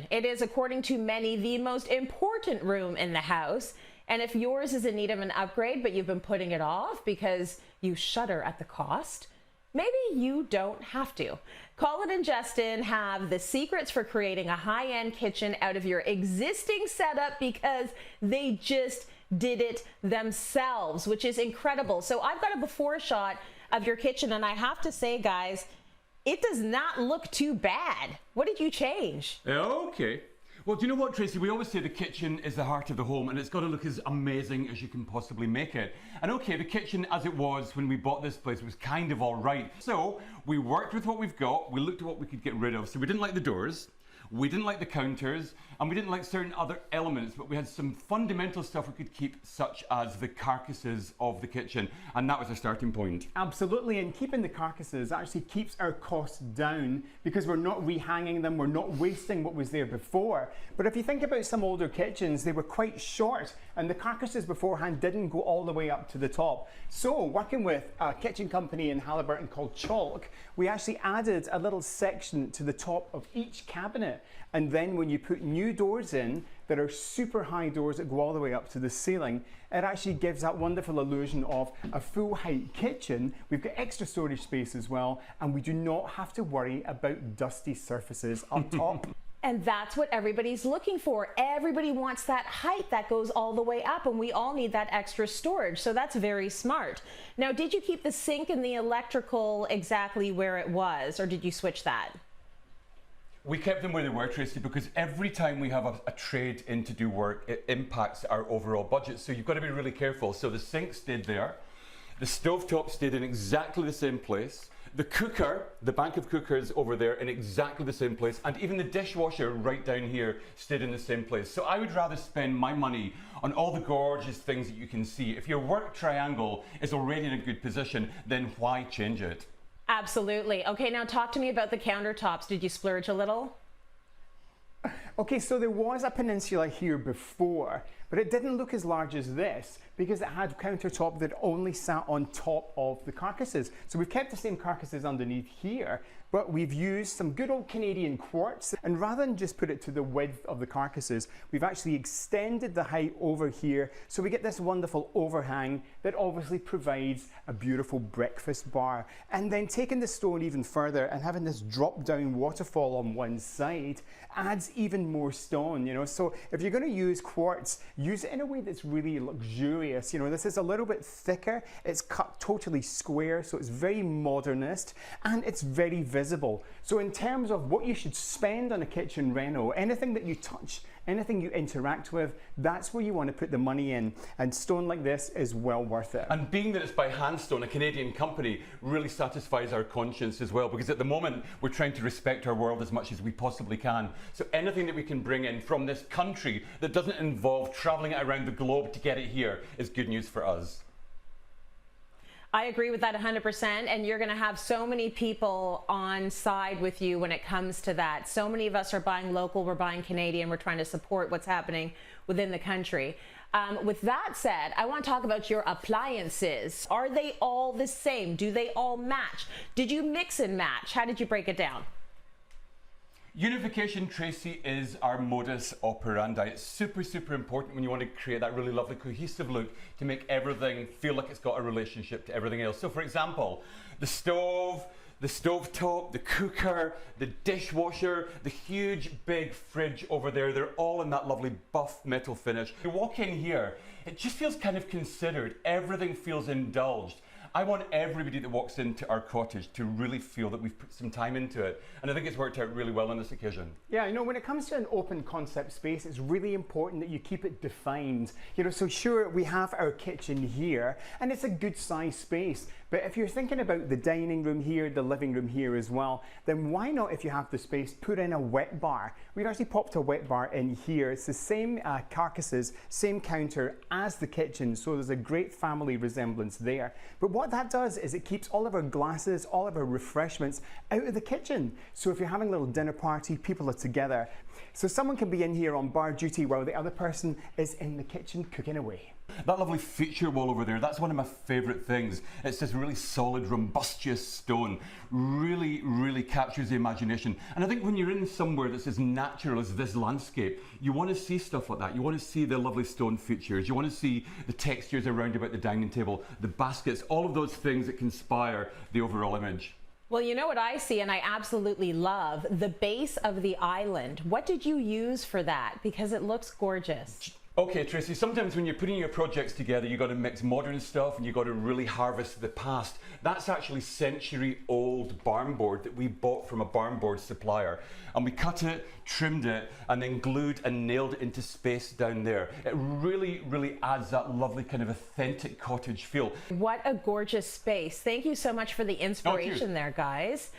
kitchen. It is, according to many, the most important room in the house. And if yours is in need of an upgrade, but you've been putting it off because you shudder at the cost, maybe you don't have to. Colin and Justin have the secrets for creating a high-end kitchen out of your existing setup because they just did it themselves, which is incredible. So I've got a before shot of your kitchen, and I have to say, guys, it does not look too bad. What did you change? Okay. Well, do you know what, Tracy? We always say the kitchen is the heart of the home, and it's got to look as amazing as you can possibly make it. And okay, the kitchen as it was when we bought this place was kind of all right. So we worked with what we've got. We looked at what we could get rid of. So we didn't like the doors, we didn't like the counters, and we didn't like certain other elements, but we had some fundamental stuff we could keep, such as the carcasses of the kitchen, and that was our starting point. Absolutely, and keeping the carcasses actually keeps our costs down because we're not rehanging them, we're not wasting what was there before. But if you think about some older kitchens, they were quite short, and the carcasses beforehand didn't go all the way up to the top. So, working with a kitchen company in Halliburton called Chalk, we actually added a little section to the top of each cabinet. And then when you put new doors in that are super high doors that go all the way up to the ceiling, it actually gives that wonderful illusion of a full height kitchen. We've got extra storage space as well, and we do not have to worry about dusty surfaces up top. And that's what everybody's looking for. Everybody wants that height that goes all the way up, and we all need that extra storage. So that's very smart. Now, did you keep the sink and the electrical exactly where it was, or did you switch that? We kept them where they were, Tracy, because every time we have a trade in to do work, it impacts our overall budget. So you've got to be really careful. So the sink stayed there. The stovetop stayed in exactly the same place. The cooker, the bank of cookers over there, in exactly the same place. And even the dishwasher right down here stayed in the same place. So I would rather spend my money on all the gorgeous things that you can see. If your work triangle is already in a good position, then why change it? Absolutely. Okay, now talk to me about the countertops. Did you splurge a little? Okay, so there was a peninsula here before, but it didn't look as large as this because it had countertop that only sat on top of the carcasses. So we've kept the same carcasses underneath here, but we've used some good old Canadian quartz, and rather than just put it to the width of the carcasses, we've actually extended the height over here, so we get this wonderful overhang that obviously provides a beautiful breakfast bar. And then taking the stone even further and having this drop down waterfall on one side adds even more stone, you know. So if you're going to use quartz, use it in a way that's really luxurious. You know, this is a little bit thicker, it's cut totally square, so it's very modernist, and it's very visible. So in terms of what you should spend on a kitchen reno, anything that you touch, anything you interact with, that's where you want to put the money in, and stone like this is well worth it. And being that it's by Handstone, a Canadian company, really satisfies our conscience as well, because at the moment we're trying to respect our world as much as we possibly can. So anything that we can bring in from this country that doesn't involve travelling it around the globe to get it here is good news for us. I agree with that 100%, and you're going to have so many people on side with you when it comes to that. So many of us are buying local, we're buying Canadian, we're trying to support what's happening within the country. With that said, I want to talk about your appliances. Are they all the same? Do they all match? Did you mix and match? How did you break it down? Unification, Tracy, is our modus operandi. It's super, super important when you want to create that really lovely cohesive look to make everything feel like it's got a relationship to everything else. So for example, the stove, the stovetop, the cooker, the dishwasher, the huge big fridge over there, they're all in that lovely buff metal finish. You walk in here, it just feels kind of considered. Everything feels indulged. I want everybody that walks into our cottage to really feel that we've put some time into it, and I think it's worked out really well on this occasion. Yeah, you know, when it comes to an open concept space, it's really important that you keep it defined. You know, so sure, we have our kitchen here, and it's a good size space, but if you're thinking about the dining room here, the living room here as well, then why not, if you have the space, put in a wet bar? We've actually popped a wet bar in here. It's the same carcasses, same counter as the kitchen, so there's a great family resemblance there. But what that does is it keeps all of our glasses, all of our refreshments out of the kitchen. So if you're having a little dinner party, people are together. So someone can be in here on bar duty while the other person is in the kitchen cooking away. That lovely feature wall over there, that's one of my favourite things. It's this really solid, rumbustious stone. Really captures the imagination. And I think when you're in somewhere that's as natural as this landscape, you want to see stuff like that. You want to see the lovely stone features. You want to see the textures around about the dining table, the baskets, all of those things that conspire the overall image. Well, you know what I see, and I absolutely love the base of the island. What did you use for that? Because it looks gorgeous. Okay, Tracy, sometimes when you're putting your projects together, you've got to mix modern stuff and you've got to really harvest the past. That's actually century-old barn board that we bought from a barn board supplier. And we cut it, trimmed it, and then glued and nailed it into space down there. It really adds that lovely kind of authentic cottage feel. What a gorgeous space. Thank you so much for the inspiration there, guys.